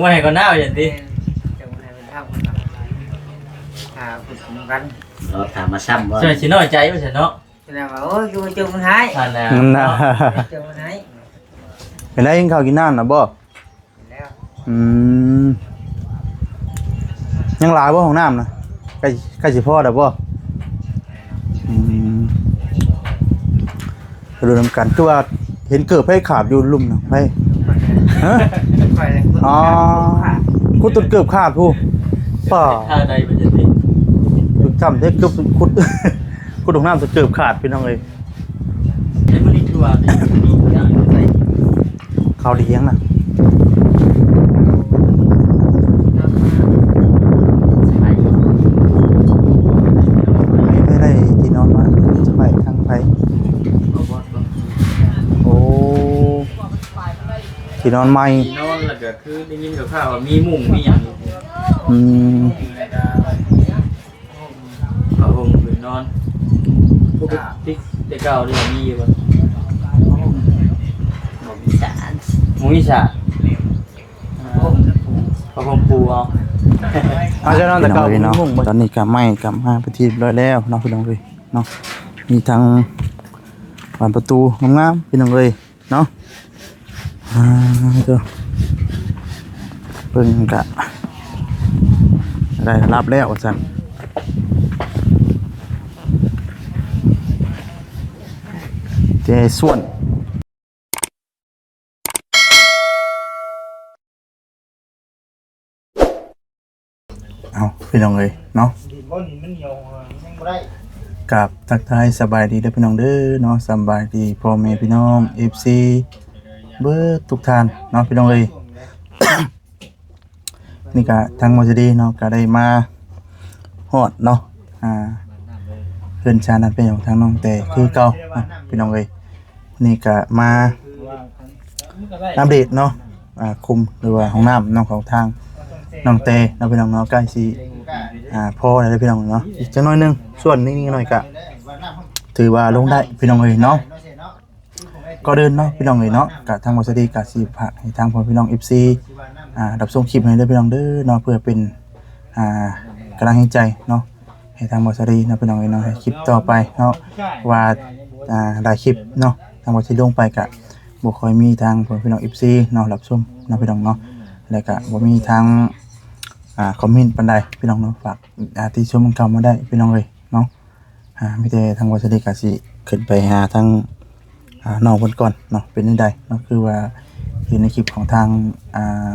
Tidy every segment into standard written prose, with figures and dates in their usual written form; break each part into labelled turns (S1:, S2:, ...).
S1: มาให้ก่อนหน้าอย่างนี้
S2: จะมาให้มันเท่ากันขุดกัน
S3: เราถามมาซ้ำว่า
S1: ใช่ชิน้อยใจไม่ใช่เนาะ
S2: แสดงว่าโอ้ยกูจุ่มมันหาย
S1: นั่นแหละ
S2: จุ่มมันหาย
S4: เป็นไรกินข้าวกินน้ำนะบ่
S2: แล้ว
S4: ยังหลายบ่ของน้ำนะใกล้สิพอแล้วบ่ดูนำกันคือว่าเห็นเกิดไผขาดอยู่ลุ่มนะไผฮะอ๋อคุดต้นเกิดขาดผู้ป่า
S1: ท่าใดเป็นอย่างนี้
S4: คือจำได้เกือบคุดของน้ำจะเกิดขาดพี่น้องเอ้ย
S1: ไอ้บริตัวนี่
S4: ข้าวเลี้ยงนะไม่ได้ที่นอนมาจะไปทางไปโอ้ที่นอนใหม่
S1: นอนแล้วก็คือได้ยินกับข้าวว่ามีมุ้งมีอย่างผ้าห่มผืนนอนพวกติ๊กเด็กเก่าเนี่ยมีอยู่ป่ะ
S3: หมูสาร
S1: หมูอิสระผ้าห่มปูเอา
S4: อาจารย์แต่เก่าเนาะตอนนี้ก็ไม่กลับมาไปที่ร้อยแล้วน้องพี่น้องเลยเนาะมีทางบานประตูงามๆพี่น้องเลยเนาะเจ้าเพิ่งกะได้รับแล้วสั่นเจส่วนเอาพี่น้องเลยเนาะกับทักทายสบายดีเด้อพี่น้องเด้อเนาะสบายดีพ่อแม่พี่น้อง FC เบิดทุกท่านเนาะพี่น้องเลย นี่ก็ทางมอสดีเนาะก็ได้มาฮอดเนาะเพื่อนชานัดเป็นของทางน้องแต่คือเก่าพี่น้องเลยนี่ก็มาอัปเดตเนาะคุมหรือว่าห้องน้ำน้องของทางน้องเตน้องพี่น้องเนาะใกล้สิพอได้พี่น้องเนาะอีกจังน้อยนึงส่วนนี้หน่อยก็ถือว่าลงได้พี่น้องเลยเนาะก็เดินเนาะพี่น้องเลยเนาะกับทางมอสดีกับสิผักให้ทางพ่อพี่น้อง FC รับชมคลิปให้ได้พี่น้องเด้อเนาะเพื่อเป็นกำลังใจเนาะให้ทางมอสดีเนาะพี่น้องเลยเนาะให้คลิปต่อไปเนาะว่าได้คลิปเนาะทางมอสดีลงไปกับบ่ค่อยมีทางพ่อพี่น้อง FC เนาะรับชมเนาะพี่น้องเนาะแล้วก็บ่มีทางคอมเมนต์ปานใดพี่น้องเนาะฝากที่ชมเข้ามาได้พี่น้องเลยเนาะมีแต่ทางมอสดีก็สิขึ้นไปหาทางน้องเพิ่นก่อนเนาะเป็นจังไดเนาะคือว่าเห็นในคลิปของทาง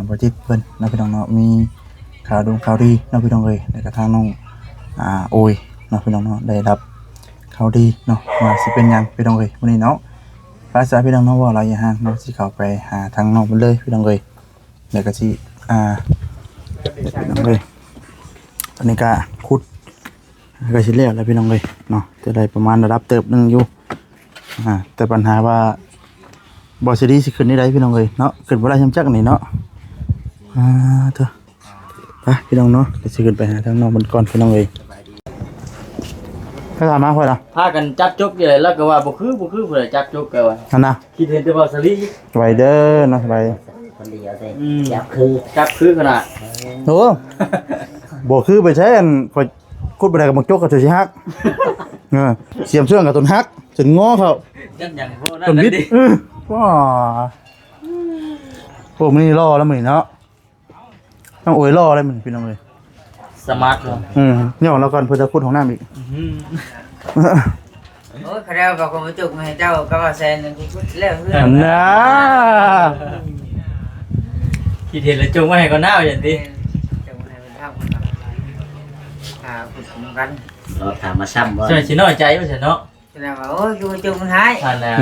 S4: บ่จิตเพิ่นเนาะพี่น้องเนาะมีข่าวดีเนาะพี่น้องเอ้ยแล้วก็ทางน้องโอยเนาะพี่น้องเนาะได้รับข่าวดีเนาะว่าสิเป็นหยังพี่น้องเอ้ยมื้อนี้เนาะภาษาพี่น้องเนาะว่าเราอย่าห่างเนาะสิเข้าไปหาทางน้องเพิ่นเลยพี่น้องเอ้ยแล้วก็สิพี่น้องเอ้ยตอนนี้ก็ขุดก็สิแล้วแล้วพี่น้องเอ้ยเนาะจะได้ประมาณระดับเติบนึงอยู่แต่ปัญหาว่าบอสดีสิขึ้นได้พี่น้องเลยเนาะขึ้นบ่ได้ช้ำจักนี่เนาะเถอะไปพี่น้องเนาะเดี๋ยวสิขึ้นไปหาทางน้องบนก่อนพี่น้องเลยถ้าถามมาค่อยนะ
S1: พากันจับจกเลยแล้วก็ว่าบ่คือผู้ใดจับจกกันว่า
S4: นั่นนะ
S1: คิดเห็นแต่ว่าสลี
S4: ไวเดอร์เนาะไว
S3: คนเดียวเลยจับคือ
S1: ขนาด
S4: โอ้บ่คือไปใช้อันค่อยคุดบ่ได้กับมักจกกับสิฮักเสียมเชื่องกับต้นฮักจนง้อเขา
S1: จังอย่างพวกนั้นดิ
S4: ว้าพวกมันนี่ล่อแล้วมึงเนาะต้องโอยล่ออะไรมึงพี่น้องเลย
S1: สมาร์ทเนาะ
S4: เนี่ยเราก่อนเพื่อจะพูดของน้ำอีก
S2: โอ้ยเขาเรียกว่าคนมาจุกมาให้เจ้าก็ว่าแซนนึงกูแล้วเพื่อน
S4: นะ
S1: คิดเห็นแล้วจงมาให้ก่อนหน้าอย่างนี้
S2: จุ่มให้มันเท่ากันขุดกัน
S3: เราถามมาซ้ำว่า
S1: ใช่ชิน้อยใจไม่ใช่เนาะ
S2: แสดงว่าโอ้ยกูจุ่มมันหาย
S1: นั่นแหละ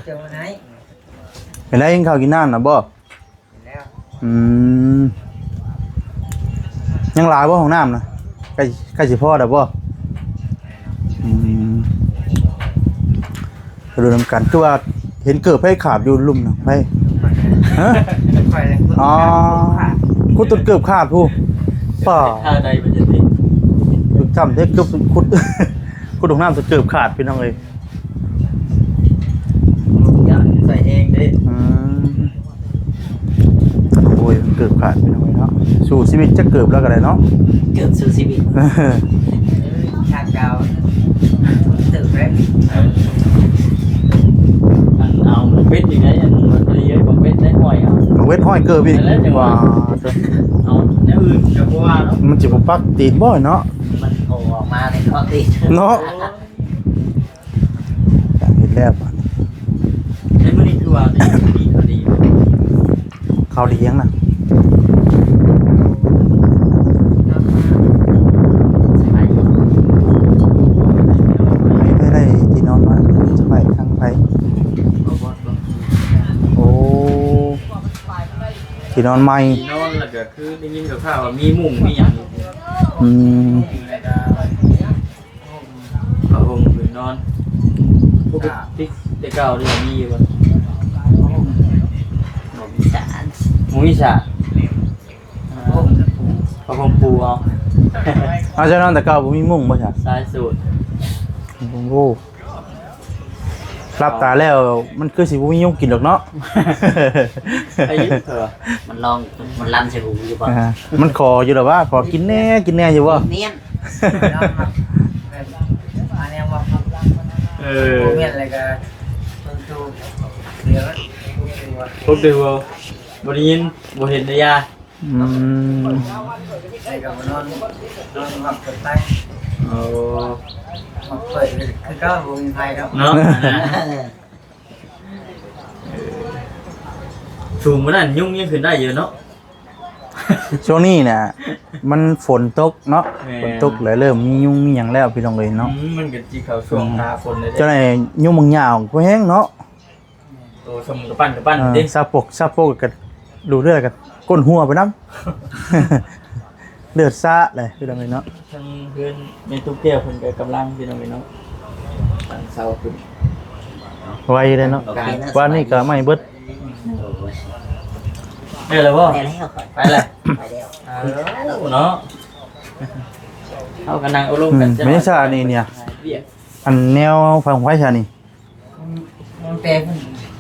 S2: จุ่มมันหาย
S4: เป็นไรกินข้าวกินน้ำนะบ่
S2: แล้ว
S4: ยังหลายบ่ของน้ำนะใกล้สิพอแล้วบ่ดูนำกันคือว่าเห็นเกิดไผขาดอยู่ลุ่มนะไผฮะอ๋อคุดต้นเกิดขาดผู้ป่า
S1: ท่าใดเป็นอย่างนี้
S4: จำได้เกือบคุดของน้ำจะเกิดขาดพี่น้องเลย
S1: ใส่เองดิ
S4: โอ้ย ยมันเกิดขาดไปหน่อยเนาะสู่ชีวิตจะเกิดแล้วก็ได้เนาะ
S3: เกือบสู่ชีวิต
S2: ชาติเก่าตื่นเลย
S1: เอาเป็ดอย่างไรอันมันเยอะกว่าเป็ดได้ห้อยเอา
S4: เอาเวทห้อยเกิดอีกว่า
S1: เอาแนวอื่นกับว่าเนาะ
S4: มันจะบ่ปักตีนบ่เนาะ
S3: มันโผล่ออกมาในข้อตี
S4: เนาะอย่างนี้แล้วบัด
S1: ในมื้อนี้คือว่าดี
S4: เขาเลี้ยงน่ะ
S1: ใช่
S4: ไม่ได้ที่นอนมาจะไปทางไป
S1: บ่บ่
S4: โอ้ที่นอนใหม่
S1: ที่นอนแล้วก็คือได้ยินข่าวว่ามีมุ้งมีหยัง
S4: อืม
S1: ผ้าห่มคือนอนปกติแต่เก่านี่มีบ่
S3: อีสาน
S1: หมูอีสานผ้าห่มปูเอา
S4: เอาจะนอนแต่เก่าบ่มีมุ้งบ่ใช่
S1: สายสูตร
S4: โอ้โหรับตาแล้วมันคือสิบ่มียุงกินดอกเนาะ
S1: ไอ้ยิบเถอะ
S3: มันลองมันลำใส่หูอยู่ป่ะ
S4: อ่ามันขออยู่แล้วว่าขอกินแน่อยู่บ่
S3: เนียน
S2: อันนี้ว่า
S1: เอ
S2: โม
S1: อ
S2: เมนต์อะไรก็ตู้เดี๋ยว
S1: พวกเดียวบ่ได้ยินบ่เห็นเลยยา
S4: อืม
S2: อะไรก็นอนหลับตื่นไป
S1: โอ้
S2: หลับเปิดคือก็วงไทยครับ
S1: เนาะสูงมันนั่นยุ่งยังขึ้นได้เยอะเนาะ
S4: ช่วงนี้น่ะมันฝนตกเนาะ
S1: แม่
S4: ฝนตกเลยเริ่มมียุงมีหยังแล้วพี่น้องเอ้ยเนาะ
S1: มันก็จีเขาช่วงหน้าฝนเลย
S4: เจ้าไหนยุงมึงยาวก็แห้งเนาะ
S1: ตัวสมกับปั้นดิ
S4: ซาปกก็ดูเลือดก็ก้นหัวไปน้ำ เลือดซะเลยพี่น้องเอ้ยเนาะ
S1: ทั้งเพื่อนในทุกเที่ยวเพิ่นก็กำลังพี่น้องเนาะตั้งเสาขึ้น
S4: ไวเลยเนาะวันนี้ก็ไม่เบิด
S1: ได้แล้วบ่
S3: ไปแล้ว
S1: ไปเลย
S3: ไปแล้ว
S1: เนาะเอากันนั่งเอาลงกัน
S4: ไม่ใช่นี่เนี่ยอันแนวฟังไว้ชานี่
S2: มันเต็ม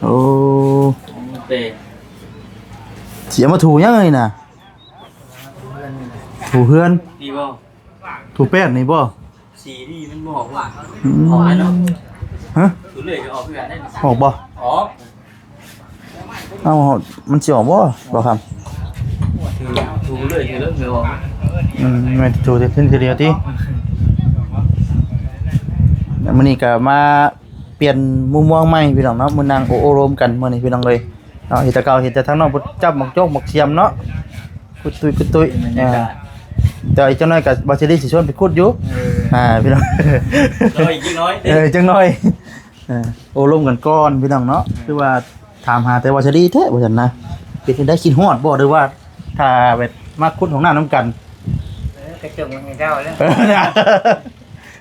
S4: โอ้
S1: เตะ
S4: เสียมาถูยังไงน่ะถูเพื่อน
S1: ดีบ่
S4: ถูแป้นนี่บ่
S1: สีดีมันบอกว่า
S4: อืม
S1: ออกเนาะ
S4: ฮะ
S1: ถูเลยก็ออกเพื่อนได้
S4: ออกบ่
S1: ออก
S4: เอ้ามันสิออกบ่บ่ครับ
S1: ถูเลยถูเลิกเงาออก
S4: ไม่ถูแต่ทีเดียวติแล้วมื้อนี้ก็มาเปลี่ยนมุมมองใหม่พี่น้องเนาะมื้อนั่งโอ้โรมกันมื้อนี้พี่น้องเลยเนาะเฮ็ดแต่เก่าเฮ็ดแต่ทางนอกบ่จับหมกจกหมกเสียมเนาะกุดตุ้ย
S1: บรรยากาศ
S4: แต่อีกจังน้อยก็บ่สิได้สิชวนไปขุดอยู่พี่น้อง
S1: เราอีกน้อย
S4: จังน้อยโอ้ร่วมกันก่อนพี่น้องเนาะคือว่าถามหาแต่ว่าจะดีแท้บ่ซั่นนะเป็นได้คิดฮอดบ่หรือว่าถ้าแบบมาคุดของหน้าน้ำกัน
S2: กระจกมันให้เจ้าแล้ว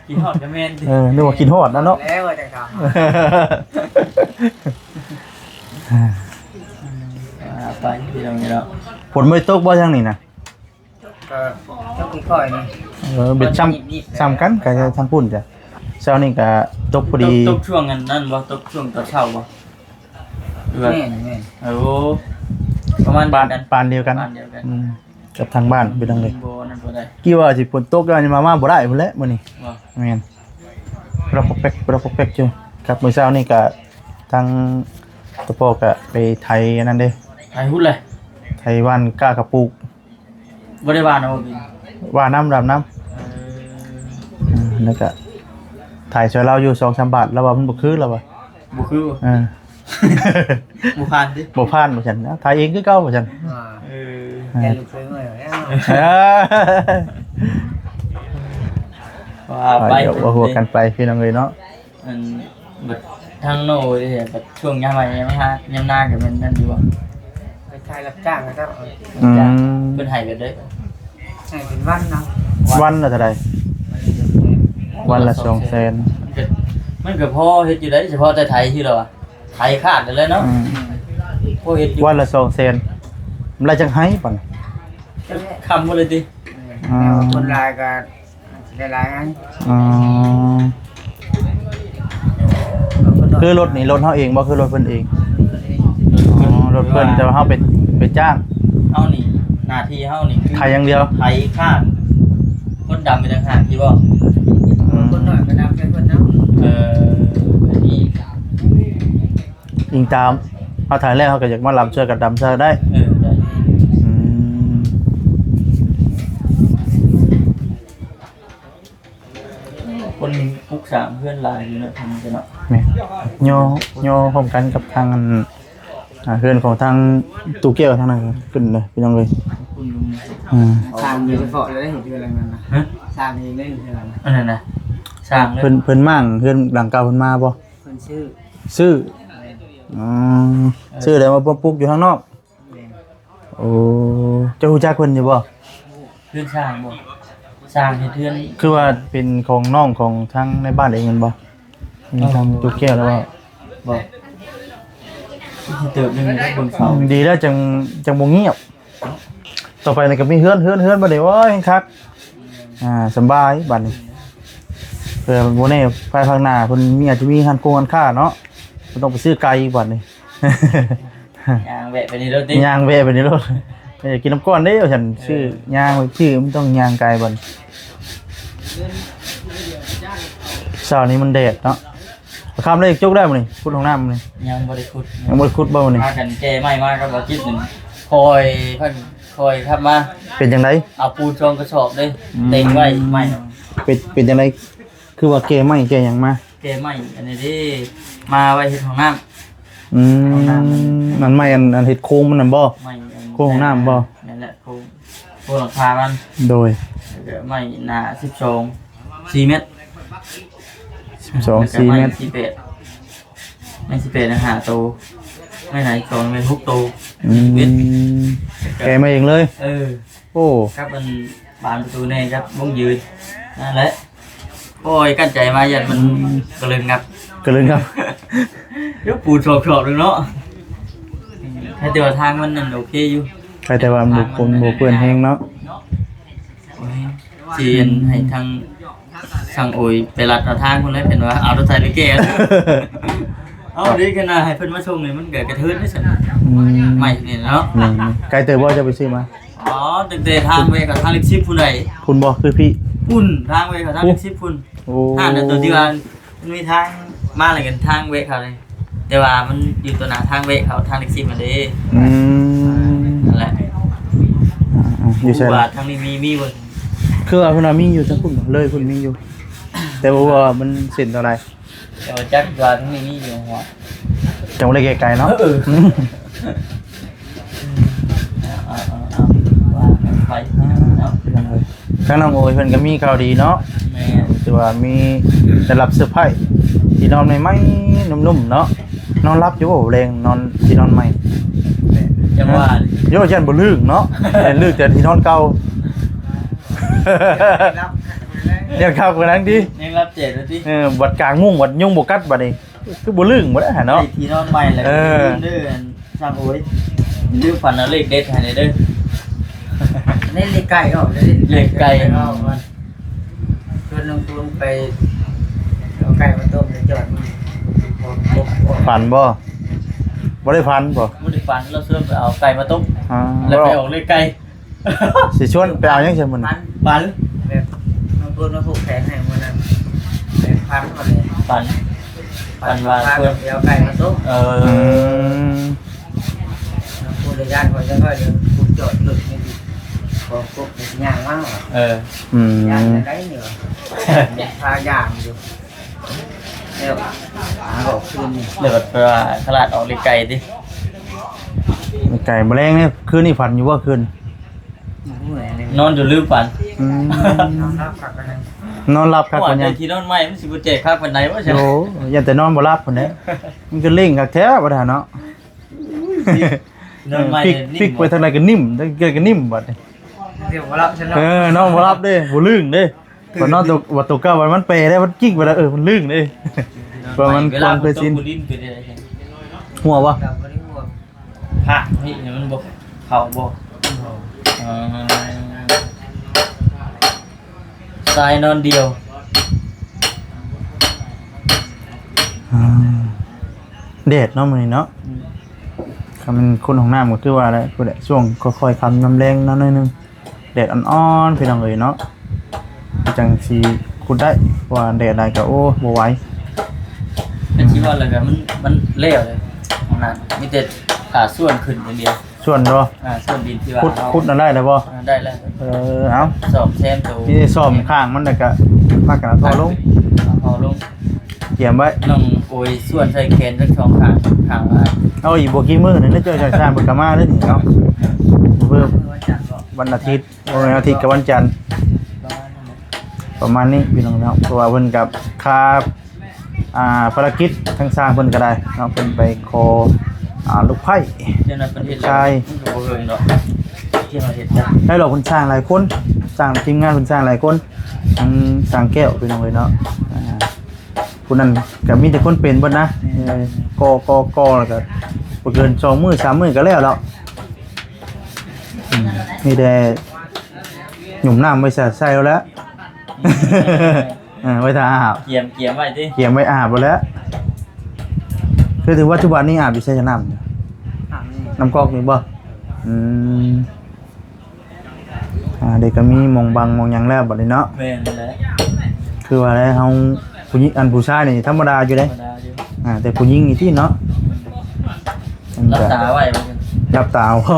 S1: กินหอดกระเมน
S4: นึกว่าคิดฮอดนะเนาะ
S2: แล้วจังทำ
S1: ไปที่ตรงนี้แล้ว
S4: ฝนไม่ตกบ่จังนี่นะ
S2: ก็ต้องค่อยนี่
S4: เบ็ดซ้ำกันก็ทางปุ่นจ้ะเช้านี้ก็ตกพอดี
S1: ตกช่วงนั้นบ่ตกช่วงตอนเช้าบ่
S2: แม่แม่
S1: โอ้ประมาณ
S4: ปานเดียวกัน
S1: บ้านเดียวกัน
S4: กับทางบ้านพี่น้องเลย
S1: โบนั่นบ่ได้
S4: กี่ว่าสิฝนตกแล้วมาบ่ได้พุ่นแหละมื้อนี้
S1: บ่
S4: แม่นเราปกแป๊กอยู่ครับมื้อเช้านี้ก็ทางตะโปก็ไปไทยอันนั้นเด้
S1: ไอ้หุ้นเลย
S4: ไทยวันกล้ากระปุก
S1: บ่ได้บ้านเอาบิน
S4: ว่าน้ำดำน้ำแล้วก็ถ่ายช่วยเราอยู่2-3 บาทแล้วว่ามันบ่คือแล้วว่า
S1: บ่คือ
S4: บ่
S1: บ่ผ่านดิ
S4: บ่ผ่านบ่ซั่นนะถ่ายเองคือเก่าบ่ซั่น
S1: เออ
S2: แกลูกเคยเมื่อยแล้ว
S1: ว่าไป
S4: เดี๋ยวว่าหัวกันไปพี่น้องเอ้ยเนาะ
S1: อันแบบทางโน่เด้แบบช่วงยามใหม่ยังฮะยามหน้าก็มันนั่นอยู่บ่
S2: ไปทายรับจ้างนะครับ
S1: เพิ่นให้แบบได้
S2: ให้เป็นวันเนาะ
S4: วันละเท่าใดวันละ200,000
S1: มันก็พอเฮ็ดอยู่ได้เฉพาะแต่ไทยที่เราอะไทยขาดเลยเนาะพอเฮ็ดอยู่
S4: วันละ200,000มันละจังไห้ปั่น
S1: คำบ่เลยติ
S2: คนลายก็ได้ลายงั้น
S4: คือรถนี่รถเฮาเองบ่คือรถเพิ่นเองรถเพิ่นแต่ว่าเฮาไปจ้าง
S1: เฮานี่หน้าที่เฮานี่คือ
S4: ไทยอย่างเดียว
S1: ไทยข้างคนดำไปต่างหากที่บ่
S2: คนหน่อยก็นำเป็นคนน้
S1: อันนี้
S4: ยิงตามเอาถ่ายแรกเขาก็อยากมาลำเชื่อกับดำเชื่อได้
S1: ได้
S4: อืม
S1: คนปลุกสามเพื่อนหลายอยู่เนาะทำกันเนาะ
S4: แม่โยพร้อมกันกับทางเพื่อนของทางตูเกียวทางนั้นขึ้นเลยพี่น้องเลย
S1: คุณลุง
S2: ำสร้างมีเฉพาะเลยได้เห็นเรื่องอะไรนั่นนะ
S1: ฮะ
S2: สร้างเองได้เรื่องอะไรนะ
S1: อันนั้นนะสร้างเลย
S4: เพิ่นมั่งเพื่อนหลังเก่าเพิ่นมาบ่
S2: คนชื่อ
S4: ซื้ออ๋อซื้อแล้วมาปุ๊กอยู่ข้างนอกโอ้เจ้าฮู้จักเพิ่นอยู่บ่
S1: เพื่อนสร้างบ่สร้างให้เพื่อน
S4: คือว่าเป็นของน้องของทางในบ้านเองแม่นบ่มีทางตูเกียวแล้วว่า
S1: บอกที่เติบนึงได้บนเขา
S4: ดีแล้วจังบ่เงียบต่อไปนี่ก็มีเฮือนบัดนี้โอ้ยคักสำบายบัดนี้เพื่อบ่แน่ภายภาคหน้าเพิ่นอาจจะมีร้านค้าเนาะบ่ต้องไปซื้อไก่อีกบัดนี้
S1: ยางแวะไปนี่รถดิ
S4: ย่างเวไปนี่รถอยากกินน้ำก้อนเด้อฉันชื่อย่างไปชื่อมันต้องย่างไก่บัดเช้านี้มันแดดเนาะข้ามได้จุกได้บ่นี่พุดห้องน้ำบ่นี่
S1: ยังบริคุด
S4: ยังบ่ได้ขุดบ่นี่
S1: พากันแก้ไม่มากก็บอกคิดหนึ่งคอยเพิ่นคอยครับมา
S4: เป็นจังได
S1: เอาปูนชองกระสอบเลยเต็งไว้ไม่
S4: เป็นจังไดคือว่าแกไม่แกหยังมา
S1: แก้ไม่อันนี้ที่มาไว้เห็ดของน้
S4: มันไม่อันเฮ็ดโค้งมันนั่นบ่
S1: ำไม่
S4: โค้งของน้ำบ่
S1: นั่นแหละโค้งหลังคามัน
S4: โดย
S1: แล้วก็ไม่หนา4 เมตร
S4: 12 4เมตร
S1: ไม่18นะหาโตไม่ไหน2เมตร6โต
S4: แกมาเองเลย โอ้
S1: ครับมันบานประตูนี่ครับวงยืนนั่นแหละโอ้ยกั้นใจมายันมันกระเลิงงับ
S4: ก็เลยครับ
S1: ยกปูนสอบๆเลยเนาะให้แต่ว่าทางมันนั่นโอเคอยู่
S4: ใครแต่ว่าบุกคนบ่เปื้อนแฮงเนาะ
S1: โอ้ยจีนให้ทางสั่งโอยไปรัดเอาทางคนเลยเป็นว่าเอารถไถไปแก้เอาดีกันนะให้เพิ่นมาส่งนี่มันเกิดกระเทือนได้ซั่นใหม่นี่เนาะ
S4: ไกลเตยบ่จะไปซื้อมา
S1: อ๋อตั้งแต่ทางไปกับทางเล็กซิปพุ่นใด
S4: คุณบ่คือพี่
S1: พุ่นทางไปกับทางเล็กซิปพุ่น
S4: โอ้
S1: ทางตัวที่ว่ามันมีทางมาอะไรกันทางเวกเขาเลยแต่ว่ามันอยู่ตัวหนาทางเวกเขาทางเล็กซิปมาเด้ นั่นแหละ
S4: อยู่ใช่
S1: ว่าทางนี้มีบน
S4: คือว่าเพิ่นว่ามีอยู่ทั้งคุณเลยคุณมีอยู่ แต่ว่ามันเส้นเท่าไหร่
S1: แต่ว่าจักว่าทางนี้มีอยู่หัว
S4: จังบ่ได้ไกลๆเนาะ
S1: ว่าไปเนาะ
S4: ทางน้องโอยเพิ่นก็มีข่าวดีเนาะ
S1: แม่
S4: แต่ว่ามีได้รับเซอร์ไพรส์ที่นอนใหม่ๆนุ่มๆเนาะนอนรับอยู่บ่แรงนอนที่นอนใหม่
S1: จังว่า
S4: โยยันบ่ลึกเนาะแต่ลึกแต่ที่นอนเก่า
S2: รับ
S4: เดี๋ยวเข้ากันนั้นดิ
S1: ยังรับเจ็ดแล้วที่
S4: บัดกลางมุ้งบัดยุงบ่กัดบัดนี้คือบ่ลึกบ่ได้หาเนาะ
S1: ที่นอนใหม่เลยเด้อสร้างโอ้ยดื้อฝันเอาเลขเด็ดให้เด้อ
S2: เล่นเล็กไก่ก็เล่นไก่ก็มันชวนลงทุนไปเอาไก่มาต้มแล้วจอดมัน
S4: ฝันบ่บ่ได้ฝันบ่
S1: บ่ได้ฝันเราเสื่อมไปเอาไก่มาต้ม
S4: แล้
S1: แล้ว วไปออกเลขไก่
S4: สิชวนไปเอายังซั่นมื้อนี้
S1: ฝัน
S2: แบบลงทุนมาผูกแขนให้มันนั่นแบบพันหมดเลย
S1: ฝันว่า
S2: พัน
S1: เพื่อน
S2: เดี๋ยวไก่มาต้ม ผู้โดยสารเขาจะค่อยเดินผูกจอดหลุดไม่ดีพอปุ๊บย่างมาก ย่างจะได้เหนือพาย่างอยู่เดี๋ยวหาบอกคืนนี่
S1: เดี๋ยวไปว่าตลาดออกเลขไก่ดิ
S4: ไก่แมลงนี่คืนนี้ฝันอยู่ว่าคืน
S2: เหนื่อยเลย
S1: นอนอยู่ลืมฝัน
S2: นอนรับผักกันเลย
S4: นอนหลับครับ
S1: ว่า
S4: คน
S1: ใน
S4: ยัง
S1: ที่นอนใหม่มันสิบ่เจ็บคักปานใดวะใช่
S4: โอ้ยันแต่นอนบ่หลับพุ่นเด้มันก็เล่งคักแท้บ่ได้เนาะ
S1: นอนใหม่
S4: พลิกไปทางใดก็นิ่มได้ก็นิ่มบัดนี้
S2: เดี๋ยวมารับฉันแล้ว
S4: นอนบ่หลับเด้บ่ลื่นเด้บ่นอนตกว่าตกเก้าวันมันเปได้มันกิ้งไปแล้วมันลื่นเด้ว่ามัน
S1: เวลา
S4: ควร
S1: ไป
S4: ไป
S1: ซิ
S4: ซิ
S1: น
S4: น
S1: บุรินไปได้ใช่
S4: หัวบ่
S2: เราไม่ได้ห่วง
S1: พระนี่มันบ่เข้าบ่ตายนอนเดียว
S4: แดดเนาะมื้อนี้เนาะ คื ถ้ามันคนของน้ำก็คือว่าอะไรคือแหละช่วงค่อยๆคำน้ำแรงน้อยนึงแดดอ่อนๆพี่น้องเอ้ยเนาะจังสิขุดได้ว่าแดดใดก็โอ้บ่ไหว
S1: เป็นที่ว่าอะไรกันมันเละเลยของนั้นมีแต่ส่วนขึ้นอย่างเดียว
S4: ส่วนบ่
S1: ส่วนดินที่ว่า
S4: ขุดนั่นได้แล้วบ่
S1: ได้แล้ว
S4: เอา
S1: สอบแซมตัว
S4: ที่ซ่อมข้างมันแล้วก็พากันเอาต่อลง
S1: พอลง
S4: เตรียมไว้
S1: น้องโอยส่วนใส่แขนทั้งสองข้างว่า
S4: เอาอีกบ่กี่มื้อนี่ได้เจอชาๆบ่กะมาเด้อนี่เนาะเพิ่มวันอาทิตย์วันอาทิตย์กับวันจันทร์ประมาณนี้พี่น้องเนาะเพราะว่าเพิ่นกับค่าภารกิจทางสร้างเพิ่นก็ได้เนาะเพิ่นไปขอลูกไผ่
S1: เจ้าหน้าประเทศ
S4: ใช่
S1: โอ้โหเนาะที่เราเห็นจ้ะ
S4: ได้หรอกเพิ่นสร้างหลายคนสร้างทีมงานเพิ่นสร้างหลายคนทั้งสร้างแก้วพี่น้องเอ้ยเนาะผู้นั้นก็มีแต่คนเป็นเบิดนะกแล้วก็บ่เกิน2มื้อ3มื้อก็แล้วแล้วมีแต่หยุ่มน้ำไว้ใส่แล้วแหละ ไว้ทาอาบ
S1: เกียมไว้ดิ
S4: เกี่ยมไว้อาบแล้วคือถือว่าทุกวันนี้อาบอยู่ใช้น้ำเนี่ยน้ำก๊อกนี่บ่เด็กก็มีมองบังมองหยังแล้วบัดนี้เนาะ
S1: แม่นแหละ
S4: คือว่าแล้วเฮาผู้หญิงผู้ชายนี่ธรรมดาอยู่เด้
S1: ธรรมดาอยู่
S4: แต่ผู้หญิงนี่ที่เนาะ
S1: รับตาไว้บ่
S4: รับตาพ่อ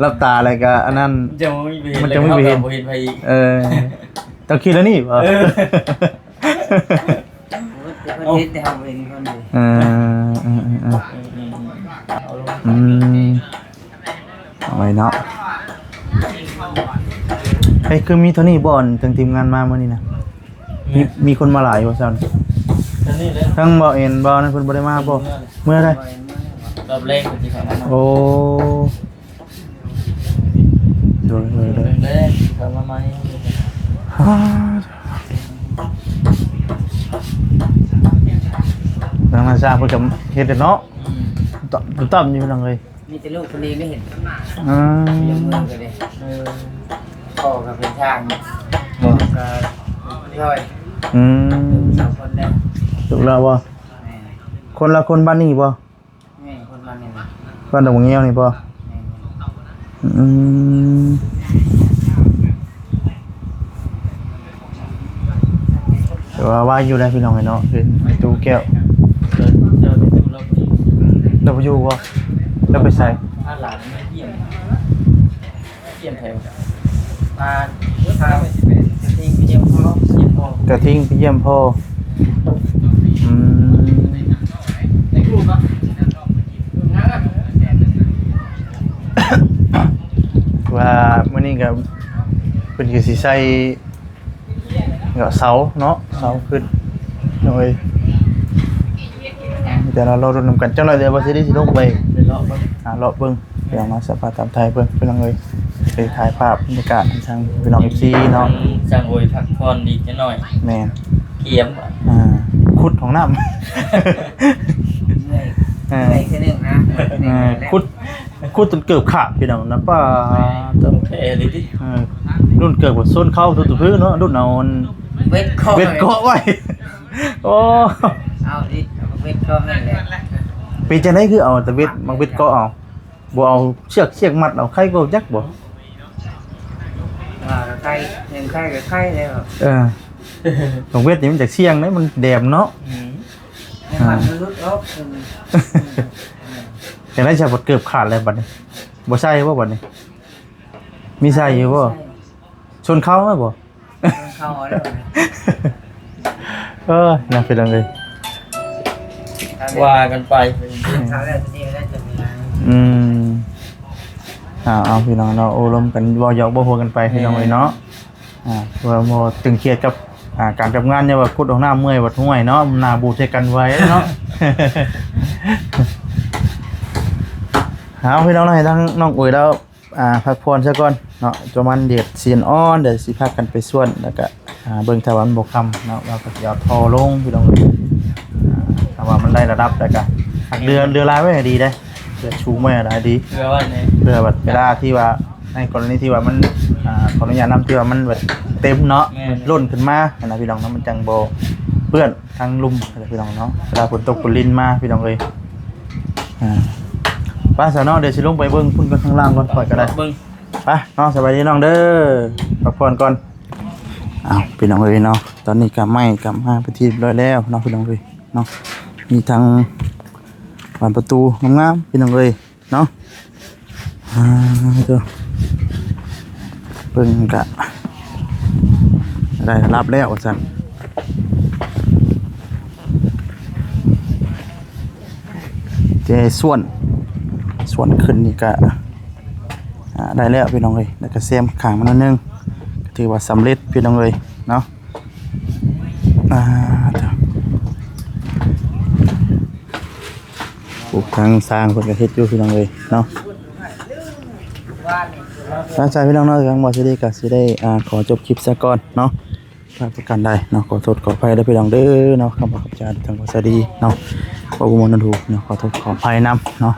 S4: รับตาอะไรก็อันนั้น
S1: มันจะไม่เห็นบ่เห็นไปอีก
S4: ตะคิดแล้วนี่บ่
S2: ประเทศแต่ทำเองคนเดียว
S4: เอาไว้เนาะเฮ้ยคือมีเท่านี้บ่อนถึงทีมงานมาเมื่อนี้นะมีคนมาหลายว่าซั่น
S1: นี่แหละ
S4: ทั้งบ่เอ็นบ่นั่นเพิ่นบ่ได้มาบ่เมื่อใด
S1: รอบแรกที่เขามา
S4: โอ้โดย
S1: รอบแรกเขามาใหม่
S4: ทางราชาเพิ่นก็เฮ็ดเนาะต่ำอยู่นั่นเลย
S2: มีแต่ลูกคนนี้ไม่เห็น
S4: อืม
S2: ยังมือกันเลยพ่อกับเป็นช่างพ่อกับย่อย
S4: อืม
S2: สองคนแล้ว
S4: ถูกแล้วบ่คนละคนบ้านนี้บ่
S2: แม่คนมันนี่
S4: บ้านดงเงี้ยวนี่บ่อืมแต่ว่าอยู่ได้พี่น้องเนาะเป็นตู้แก้ว
S1: เจ้าที่เรา
S4: เราไปอยู่บ่เราไปใส่
S1: ถ้าหลานไม่เยี่ยมแถว
S2: พาทิ้งไปเยี่ยมพ่อ
S1: เยี่ยมพ่อก
S4: ระทิงไปเยี่ยมพ่ออืมว่ามื้อนี้ก็เพิ่นก็สิใส่เสาเนาะเสาขึ้นหน่อยแต่เรารถนำกันจังไรเดี๋ยวว่าสิได้สิลงไป
S1: เป็นรอบบ้าง
S4: เลาะเบิ่งเดี๋ยวมาสภาพตามไทยเบิ่งเพิ่นเลยไปถ่ายภาพบรรยากาศทางพี่น้อง FC เนาะ
S1: จังโอยพักผ่อนดีนิดหน่อย
S4: แม่น
S1: เกียม
S4: ขุดของน้ำ
S2: เหนื่อยแค่นึงนะ
S4: ขุดจนเกือบขาดพี่น้องนะป้า
S1: ต้องเทเลยดิ
S4: รุ่นเกือบว่าส้นเข้าตัวพื้นเนาะรุ่นเอา
S2: เวทคอ
S4: เบ็ดเกาะไว้โอ้
S2: เอาดิเวทคอนั่นแหละ
S4: ปีจังได๋คือเอาแต่เบ็ดบางเบ็ดเกาะเอาบ่เอาเชือกมัดเอาไข่ก็จักบ่
S2: ใครเห็นใครกับใครเลยแบบ
S4: ของเบ็ดนี่มันจากเสียงเด้มันแดมเนาะ
S2: มันลุกลบ
S4: จังได๋จะบ่เกือบขาดแล้วบัดนี้บ่ใช่บ่บัดนี้มีใส่อยู่บ่ชนเข้าไหมบ่
S2: เข้าแล้ว
S4: น่าเป็นจังเลย
S1: ว่ากันไป
S2: เขาแล้วทีนี้แล้วจะมี
S4: เอาพี่น้องเนาะโอ้ลมกันบ่หยอกบ่หัวกันไปพี่น้องเอ้ยเนาะว่าบ่ตึงเครียดกับการทำงานเนี่ยว่าคุดออกหน้าเมื่อยวัดห้วยเนาะหน้าบูดใส่กันไว้เนาะ เอาพี่น้องให้ทั้งน้องอุ๋ยแล้วพักผ่อนซะก่อนเนาะประมาณเดือดเสียนอ้อนเดี๋ยวสิพากันไปส่วนแล้วก็เบิ่งถ้าว่ามันบ่ค่ำเนาะเราก็สิเอาท่อลงพี่น้องเอ้ยถ้าว่ามันได้ระดับแล้วก็หักเรือลายไว้ให้ดีได้เรือชูไว้ให้ได้ดี
S1: เพื่อว่าเนี่ย
S4: เพื่อแบบเวลาที่ว่าในกรณีที่ว่ามันขออนุญาตนำที่ว่ามันแบบเต็มเนาะล้นขึ้นมานะพี่น้องเนาะมันจังโบเปื้อนทั้งลุ่มอะไรพี่น้องเนาะเวลาฝนตกฝนลิ้นมาพี่น้องเลย ป้าสาวน้องเดี๋ยวสิลงไปเบิ่งพุ่นกันข้างล่างก่อนปล่อยก็ได้
S1: เบิ่ง
S4: ไปน้องสบายดีน้องเด้อพักผ่อนก่อนอ้าวพี่น้องเอ้ยเนาะตอนนี้ก็ไหม้กลับมาไปที่เรียบร้อยแล้วน้องพี่น้องเอ้ยเนาะมีทางบานประตูงามๆพี่น้องเอ้ยเนาะเด้อเพิ่งกะได้รับแล้วสั่นเจส่วนขึ้นนี่ก็ได้แล้วพี่น้องเอ้ยแล้วก็เสียมขางมันนิดนึงก็ถือว่าสำเร็จพี่น้องเอ้ยเนาะปลูกทางสร้างเพิ่นก็เฮ็ดอยู่พี่น้องเอ้ยเนาะถ้าใจพี่น้องเนาะทางบ่สิได้ก็สิได้ขอจบคลิปซะก่อนเนาะถ้าประกันได้เนาะขอโทษขออภัยด้วยพี่น้องเด้อเนาะคำว่าขับจาทางบ่สวัสดีเนาะขอบุญมนต์ถูกเนาะขอโทษขออภัยนำเนาะ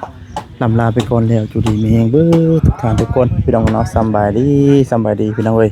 S4: ลำลาไปก่อนแล้วจุดีมีแฮงเบิดทุกท่านทุกคนพี่น้องเนาะสำบายดีพี่น้องเอ้ย